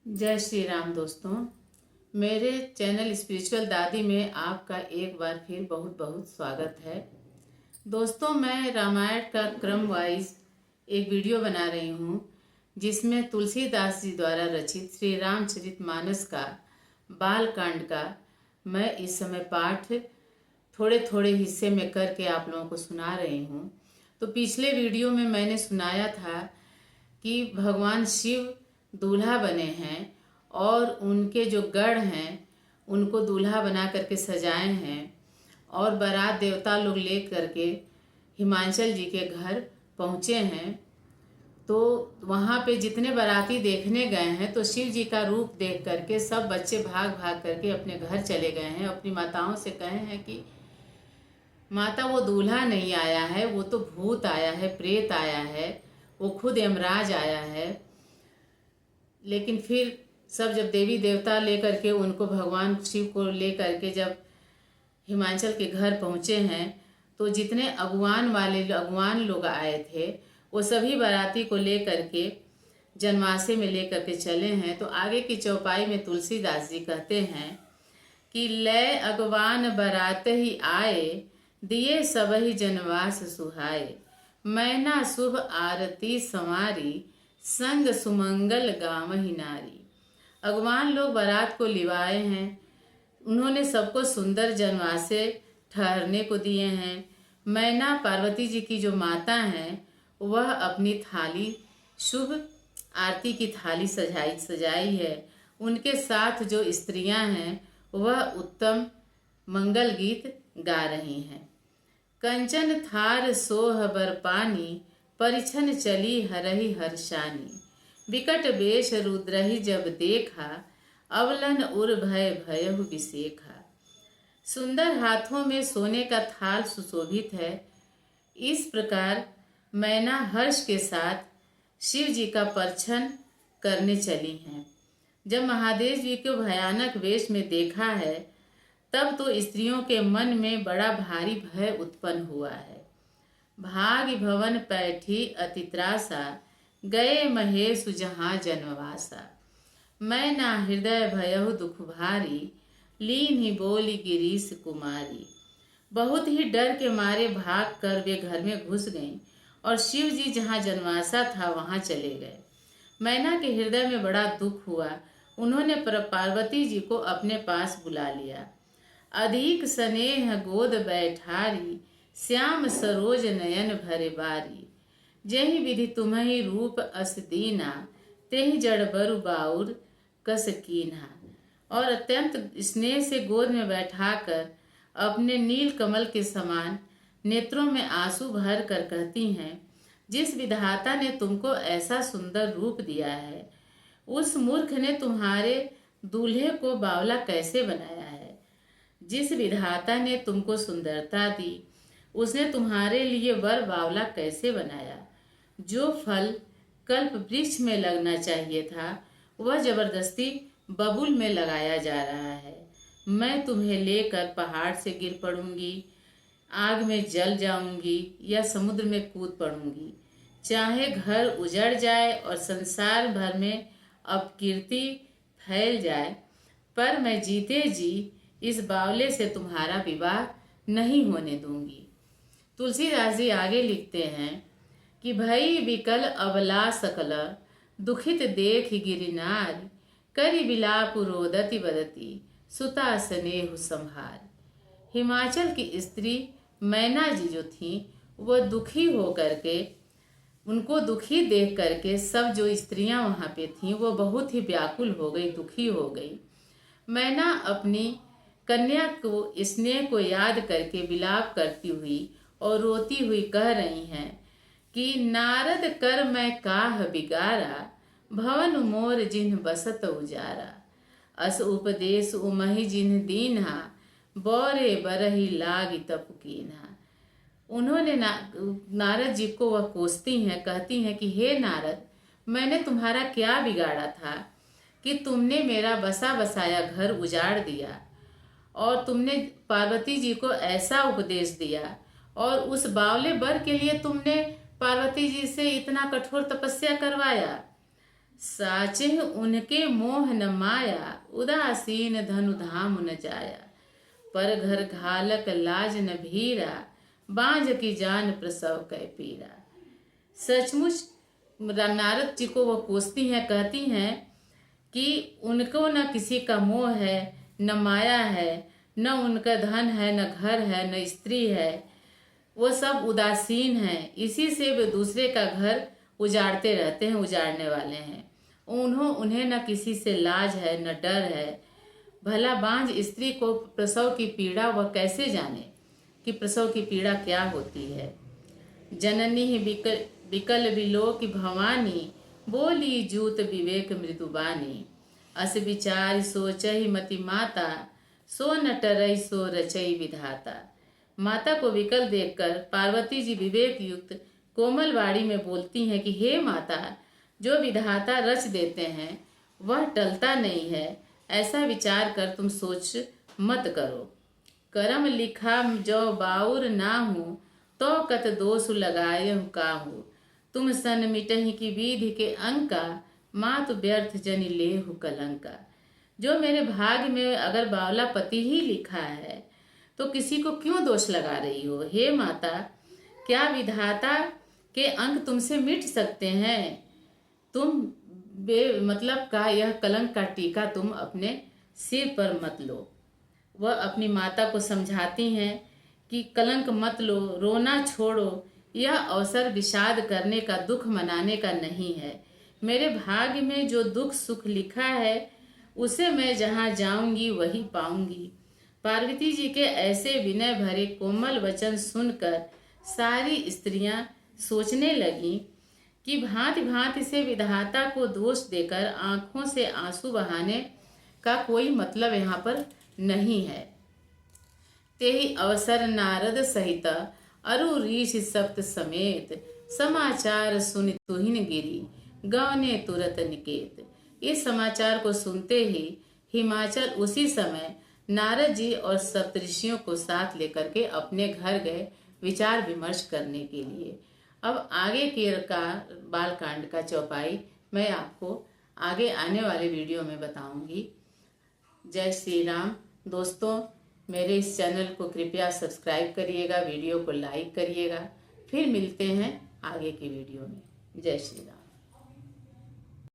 जय श्री राम दोस्तों। मेरे चैनल स्पिरिचुअल दादी में आपका एक बार फिर बहुत बहुत स्वागत है। दोस्तों, मैं रामायण का क्रम वाइज एक वीडियो बना रही हूँ जिसमें तुलसीदास जी द्वारा रचित श्री रामचरितमानस का बाल कांड का मैं इस समय पाठ थोड़े थोड़े हिस्से में करके आप लोगों को सुना रही हूँ। तो पिछले वीडियो में मैंने सुनाया था कि भगवान शिव दूल्हा बने हैं और उनके जो गढ़ हैं उनको दूल्हा बना करके सजाए हैं और बारात देवता लोग ले करके हिमाचल जी के घर पहुँचे हैं। तो वहाँ पे जितने बाराती देखने गए हैं तो शिव जी का रूप देख करके सब बच्चे भाग भाग करके अपने घर चले गए हैं। अपनी माताओं से कहे हैं कि माता, वो दूल्हा नहीं आया है, वो तो भूत आया है, प्रेत आया है, वो खुद यमराज आया है। लेकिन फिर सब जब देवी देवता लेकर के उनको भगवान शिव को लेकर के जब हिमाचल के घर पहुँचे हैं तो जितने अगवान लोग आए थे वो सभी बाराती को लेकर के जनवासे में लेकर के चले हैं। तो आगे की चौपाई में तुलसीदास जी कहते हैं कि लय अगवान बारात ही आए, दिए सबहि जनवास सुहाए, मैना शुभ आरती संवारी, संग सुमंगल गावहि नारी। अगवान लोग बारात को लिवाए हैं, उन्होंने सबको सुंदर जनवासे ठहरने को दिए हैं। मैना पार्वती जी की जो माता हैं वह अपनी थाली शुभ आरती की थाली सजाई है। उनके साथ जो स्त्रियां हैं वह उत्तम मंगल गीत गा रही हैं। कंचन थार सोह बर पानी, परिछन चली हरहि हर्षानी, विकट वेश रुद्रहि जब देखा, अवलन उर भय भयहु विसेखा। सुंदर हाथों में सोने का थाल सुशोभित है। इस प्रकार मैना हर्ष के साथ शिव जी का परछन करने चली हैं। जब महादेव जी को भयानक वेश में देखा है तब तो स्त्रियों के मन में बड़ा भारी भय उत्पन्न हुआ है। भाग भवन पैठी अति त्रासा, गए महेशु जहाँ जनवासा, मैं ना हृदय भयहु दुख भारी, लीन ही बोली गिरीश कुमारी। बहुत ही डर के मारे भाग कर वे घर में घुस गईं और शिव जी जहाँ जनवासा था वहाँ चले गए। मैना के हृदय में बड़ा दुख हुआ। उन्होंने पार्वती जी को अपने पास बुला लिया। अधिक स्नेह गोद बैठारी, श्याम सरोज नयन भरे बारी, जहि विधि तुम्हि रूप अस दीना, तेहि जड़ बरु बाउर कस कीन्हा। और अत्यंत स्नेह से गोद में बैठाकर अपने नील कमल के समान नेत्रों में आंसू भर कर कहती हैं, जिस विधाता ने तुमको ऐसा सुंदर रूप दिया है उस मूर्ख ने तुम्हारे दूल्हे को बावला कैसे बनाया है। जिस विधाता ने तुमको सुंदरता दी उसने तुम्हारे लिए वर बावला कैसे बनाया। जो फल कल्प वृक्ष में लगना चाहिए था वह जबरदस्ती बबूल में लगाया जा रहा है। मैं तुम्हें लेकर पहाड़ से गिर पड़ूंगी, आग में जल जाऊंगी या समुद्र में कूद पड़ूंगी। चाहे घर उजड़ जाए और संसार भर में अपकीर्ति फैल जाए, पर मैं जीते जी इस बावले से तुम्हारा विवाह नहीं होने दूंगी। तुलसीदास जी आगे लिखते हैं कि भई विकल अबला सकल, दुखित देख गिरिनार, करि विलाप रोदति बदति, सुता स्नेह संहार। हिमाचल की स्त्री मैना जी जो थी वह दुखी हो करके, उनको दुखी देख करके सब जो स्त्रियां वहाँ पे थीं वो बहुत ही व्याकुल हो गई, दुखी हो गई। मैना अपनी कन्या को स्नेह को याद करके विलाप करती हुई और रोती हुई कह रही हैं कि नारद कर मैं काह बिगारा, भवन मोर जिन्ह बसत उजारा, अस उपदेश उमहि जिन्ह दीन्हा, बौरे बरहि लागी तप कीन्हा। उन्होंने नारद जी को वह कोसती हैं, कहती हैं कि हे नारद, मैंने तुम्हारा क्या बिगाड़ा था कि तुमने मेरा बसा बसाया घर उजाड़ दिया और तुमने पार्वती जी को ऐसा उपदेश दिया और उस बावले बर के लिए तुमने पार्वती जी से इतना कठोर तपस्या करवाया। साचे उनके मोह न माया, उदासीन धनु धाम न जाया। पर घर घालक लाज न भीरा, बांझ की जान प्रसव कै पीरा। सचमुच नारद जी को वो कोसती हैं, कहती हैं कि उनको न किसी का मोह है, न माया है, न उनका धन है, न घर है, न स्त्री है। वो सब उदासीन हैं, इसी से वे दूसरे का घर उजाड़ते रहते हैं, उजाड़ने वाले हैं। उन्हें न किसी से लाज है, न डर है। भला बांझ स्त्री को प्रसव की पीड़ा वह कैसे जाने कि प्रसव की पीड़ा क्या होती है। जननी विकल विलोक भवानी, बोली जूत विवेक मृदुबानी। अस विचार सोचहि मति माता, सो न टरई सो रचई विधाता। माता को विकल देखकर पार्वती जी विवेक युक्त कोमल वाणी में बोलती हैं कि हे माता, जो विधाता रच देते हैं वह टलता नहीं है, ऐसा विचार कर तुम सोच मत करो। करम लिखा जो बाउर ना हूँ, तो कत दोष लगाए काहू। तुम सन मिटहि की विधि के अंका, मातु व्यर्थ जनि लेहु कलंका। जो मेरे भाग्य में अगर बावला पति ही लिखा है तो किसी को क्यों दोष लगा रही हो। हे माता, क्या विधाता के अंक तुमसे मिट सकते हैं? तुम मतलब का यह कलंक का टीका तुम अपने सिर पर मत लो। वह अपनी माता को समझाती हैं कि कलंक मत लो, रोना छोड़ो। यह अवसर विषाद करने का, दुख मनाने का नहीं है। मेरे भाग्य में जो दुख सुख लिखा है उसे मैं जहाँ जाऊंगी वही पाऊंगी। पार्वती जी के ऐसे विनय भरे कोमल वचन सुनकर सारी स्त्रियां सोचने लगीं कि भांति भांति से विधाता को दोष देकर आंखों से आंसू बहाने का कोई मतलब यहाँ पर नहीं है। तेहि अवसर नारद सहित अरु ऋषि सप्त समेत, समाचार सुनि तुहिन गिरी, गवने तुरत निकेत। इस समाचार को सुनते ही हिमाचल उसी समय नारद जी और सप्तऋषियों को साथ लेकर के अपने घर गए विचार विमर्श करने के लिए। अब आगे के का बालकांड का चौपाई मैं आपको आगे आने वाले वीडियो में बताऊंगी। जय श्री राम। दोस्तों, मेरे इस चैनल को कृपया सब्सक्राइब करिएगा, वीडियो को लाइक करिएगा। फिर मिलते हैं आगे की वीडियो में। जय श्री राम।